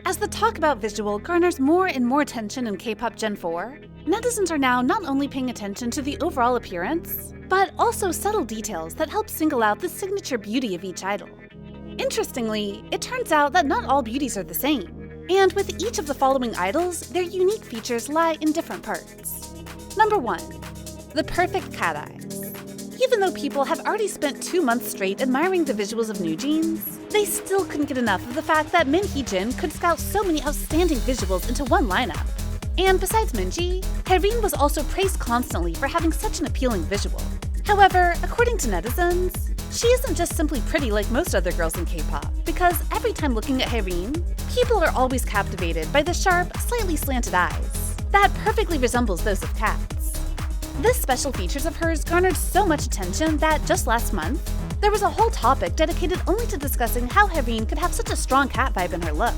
As the talk about visual garners more and more attention in K-pop Gen 4, netizens are now not only paying attention to the overall appearance, but also subtle details that help single out the signature beauty of each idol. Interestingly, it turns out that not all beauties are the same, and with each of the following idols, their unique features lie in different parts. Number 1. The perfect cat eyes. Even though people have already spent 2 months straight admiring the visuals of NewJeans, they still couldn't get enough of the fact that Minji could scout so many outstanding visuals into one lineup. And besides Minji, Harin was also praised constantly for having such an appealing visual. However, according to netizens, she isn't just simply pretty like most other girls in K-pop, because every time looking at Harin, people are always captivated by the sharp, slightly slanted eyes that perfectly resembles those of cats. This special features of hers garnered so much attention that just last month, there was a whole topic dedicated only to discussing how Harin could have such a strong cat vibe in her look.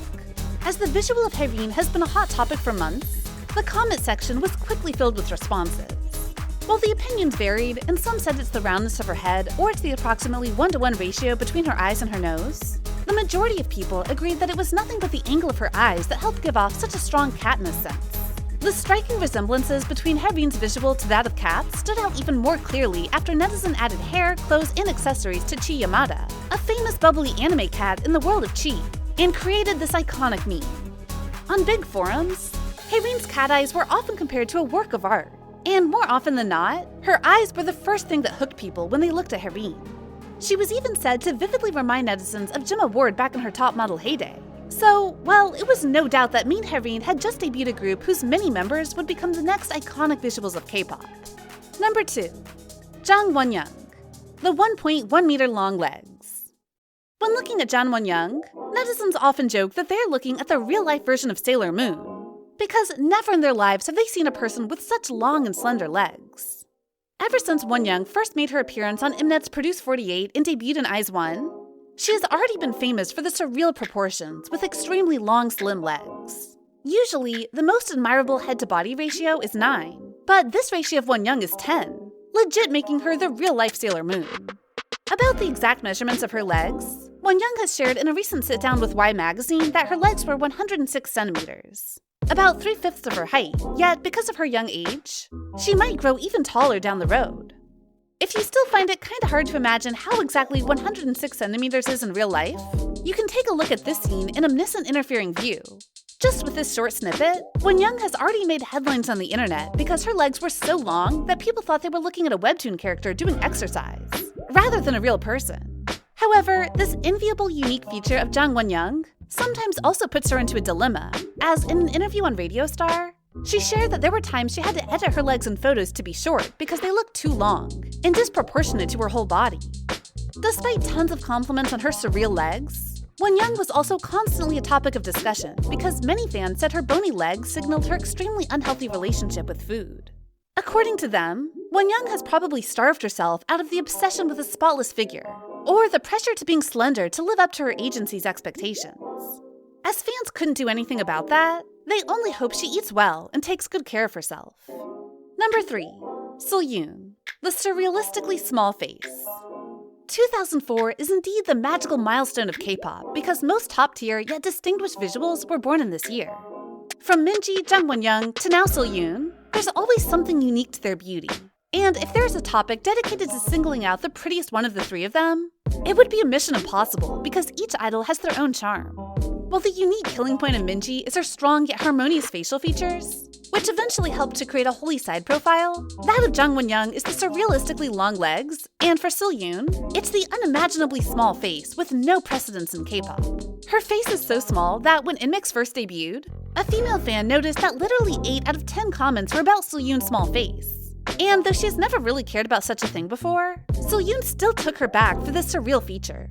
As the visual of Harin has been a hot topic for months, the comment section was quickly filled with responses. While the opinions varied, and some said it's the roundness of her head or it's the approximately 1-to-1 ratio between her eyes and her nose, the majority of people agreed that it was nothing but the angle of her eyes that helped give off such a strong catness sense. The striking resemblances between Harin's visual to that of Kat stood out even more clearly after netizen added hair, clothes, and accessories to Chi Yamada, a famous bubbly anime cat in the world of Chi, and created this iconic meme. On big forums, Harin's cat eyes were often compared to a work of art, and more often than not, her eyes were the first thing that hooked people when they looked at Harin. She was even said to vividly remind netizens of Gemma Ward back in her top model heyday. So, well, it was no doubt that Mean Harin had just debuted a group whose many members would become the next iconic visuals of K-pop. Number 2. Wonyoung, the 1.1 meter long legs. When looking at Wonyoung, netizens often joke that they're looking at the real-life version of Sailor Moon, because never in their lives have they seen a person with such long and slender legs. Ever since Wonyoung first made her appearance on Mnet's Produce 48 and debuted in Eyes 1, she has already been famous for the surreal proportions with extremely long, slim legs. Usually, the most admirable head-to-body ratio is 9, but this ratio of Wonyoung is 10, legit making her the real-life Sailor Moon. About the exact measurements of her legs, Wonyoung has shared in a recent sit-down with Y Magazine that her legs were 106 centimeters, about 3/5 of her height, yet because of her young age, she might grow even taller down the road. If you still find it kinda hard to imagine how exactly 106 centimeters is in real life, you can take a look at this scene in omniscient interfering view. Just with this short snippet, Wonyoung has already made headlines on the internet because her legs were so long that people thought they were looking at a webtoon character doing exercise, rather than a real person. However, this enviable unique feature of Wonyoung sometimes also puts her into a dilemma, as in an interview on Radio Star, she shared that there were times she had to edit her legs in photos to be short because they looked too long and disproportionate to her whole body. Despite tons of compliments on her surreal legs, Wonyoung was also constantly a topic of discussion because many fans said her bony legs signaled her extremely unhealthy relationship with food. According to them, Wonyoung has probably starved herself out of the obsession with a spotless figure, or the pressure to being slender to live up to her agency's expectations. As fans couldn't do anything about that, they only hope she eats well and takes good care of herself. Number 3. Sullyoon, the surrealistically small face. 2004 is indeed the magical milestone of K-pop because most top-tier yet distinguished visuals were born in this year. From Minji, Wonyoung, to now Sullyoon, there's always something unique to their beauty. And if there's a topic dedicated to singling out the prettiest one of the three of them, it would be a mission impossible because each idol has their own charm. While the unique killing point of Minji is her strong yet harmonious facial features, which eventually helped to create a holy side profile, that of Wonyoung is the surrealistically long legs, and for Sullyoon, it's the unimaginably small face with no precedence in K-pop. Her face is so small that when Inmix first debuted, a female fan noticed that literally 8 out of 10 comments were about Sullyoon's small face. And though she's never really cared about such a thing before, Sullyoon still took her back for this surreal feature.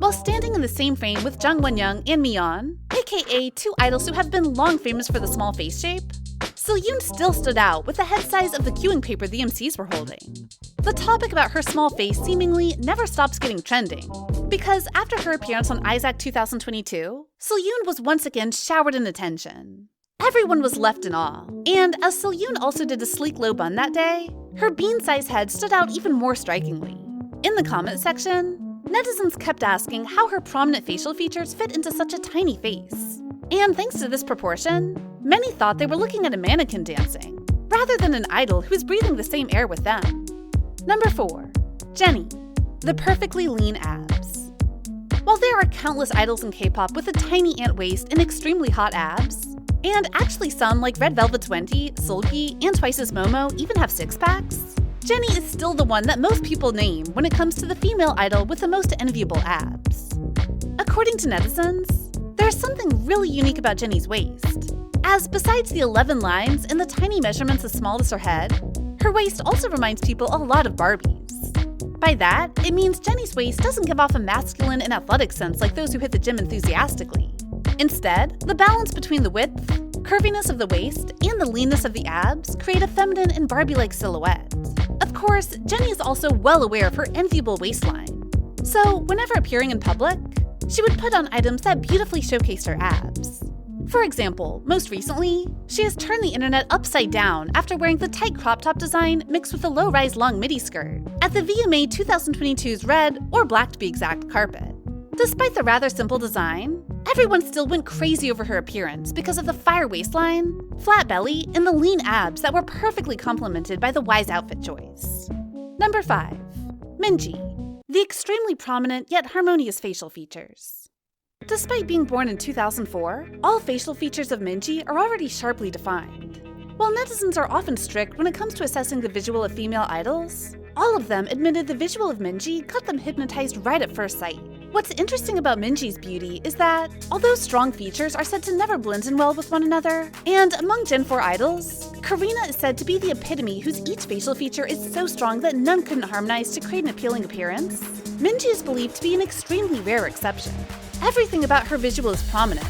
While standing in the same frame with Wonyoung and Miyeon, aka two idols who have been long famous for the small face shape, Sullyoon still stood out with the head size of the queuing paper the MCs were holding. The topic about her small face seemingly never stops getting trending, because after her appearance on Isaac 2022, Sullyoon was once again showered in attention. Everyone was left in awe, and as Sullyoon also did a sleek low bun that day, her bean-sized head stood out even more strikingly. In the comment section, netizens kept asking how her prominent facial features fit into such a tiny face. And thanks to this proportion, many thought they were looking at a mannequin dancing, rather than an idol who is breathing the same air with them. Number 4. Jennie, the perfectly lean abs. While there are countless idols in K-pop with a tiny ant waist and extremely hot abs, and actually some like Red Velvet's Wendy, Sullyoon, and Twice's Momo even have six-packs, Jennie is still the one that most people name when it comes to the female idol with the most enviable abs. According to netizens, there's something really unique about Jennie's waist, as besides the 11 lines and the tiny measurements as small as her head, her waist also reminds people a lot of Barbies. By that, it means Jennie's waist doesn't give off a masculine and athletic sense like those who hit the gym enthusiastically. Instead, the balance between the width, curviness of the waist, and the leanness of the abs create a feminine and Barbie-like silhouette. Of course, Jennie is also well aware of her enviable waistline, so whenever appearing in public, she would put on items that beautifully showcased her abs. For example, most recently, she has turned the internet upside down after wearing the tight crop top design mixed with a low-rise long midi skirt at the VMA 2022's red, or black to be exact, carpet. Despite the rather simple design, everyone still went crazy over her appearance because of the fire waistline, flat belly, and the lean abs that were perfectly complemented by the wise outfit choice. Number 5. Minji, the extremely prominent yet harmonious facial features. Despite being born in 2004, all facial features of Minji are already sharply defined. While netizens are often strict when it comes to assessing the visual of female idols, all of them admitted the visual of Minji got them hypnotized right at first sight. What's interesting about Minji's beauty is that, although strong features are said to never blend in well with one another, and among Gen 4 idols, Karina is said to be the epitome whose each facial feature is so strong that none couldn't harmonize to create an appealing appearance, Minji is believed to be an extremely rare exception. Everything about her visual is prominent,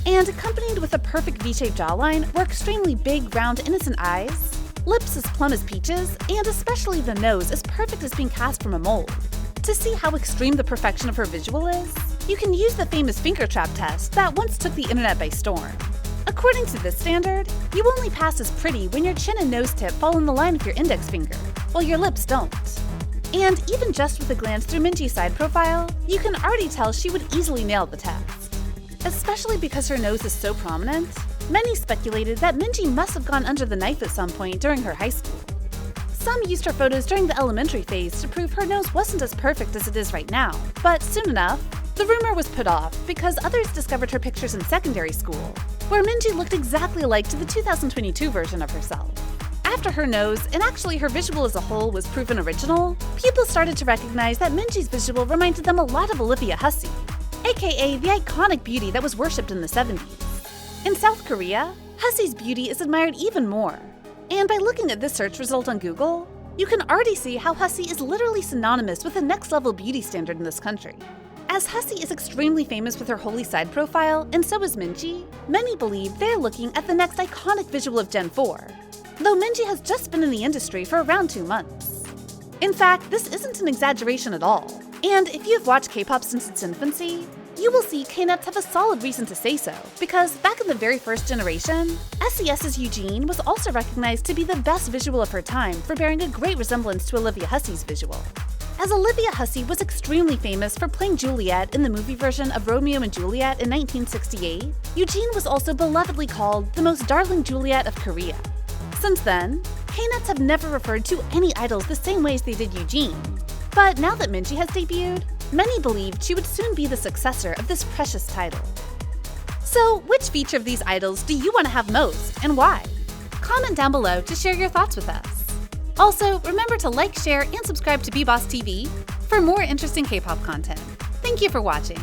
and accompanied with a perfect V-shaped jawline or extremely big, round, innocent eyes, lips as plump as peaches, and especially the nose as perfect as being cast from a mold. To see how extreme the perfection of her visual is, you can use the famous finger trap test that once took the internet by storm. According to this standard, you only pass as pretty when your chin and nose tip fall in the line of your index finger, while your lips don't. And even just with a glance through Minji's side profile, you can already tell she would easily nail the test. Especially because her nose is so prominent, many speculated that Minji must have gone under the knife at some point during her high school. Some used her photos during the elementary phase to prove her nose wasn't as perfect as it is right now, but soon enough, the rumor was put off because others discovered her pictures in secondary school, where Minji looked exactly alike to the 2022 version of herself. After her nose, and actually her visual as a whole, was proven original, people started to recognize that Minji's visual reminded them a lot of Olivia Hussey, aka the iconic beauty that was worshipped in the 70s. In South Korea, Hussey's beauty is admired even more. And by looking at this search result on Google, you can already see how Hussey is literally synonymous with the next-level beauty standard in this country. As Hussey is extremely famous with her holy side profile, and so is Minji, many believe they're looking at the next iconic visual of Gen 4. Though Minji has just been in the industry for around 2 months. In fact, this isn't an exaggeration at all, and if you've watched K-pop since its infancy, you will see K-nuts have a solid reason to say so, because back in the very first generation, SES's Eugene was also recognized to be the best visual of her time for bearing a great resemblance to Olivia Hussey's visual. As Olivia Hussey was extremely famous for playing Juliet in the movie version of Romeo and Juliet in 1968, Eugene was also belovedly called the most darling Juliet of Korea. Since then, K-nuts have never referred to any idols the same way as they did Eugene. But now that Minji has debuted, many believed she would soon be the successor of this precious title. So, which feature of these idols do you want to have most, and why? Comment down below to share your thoughts with us. Also, remember to like, share, and subscribe to BeBoss TV for more interesting K-pop content. Thank you for watching.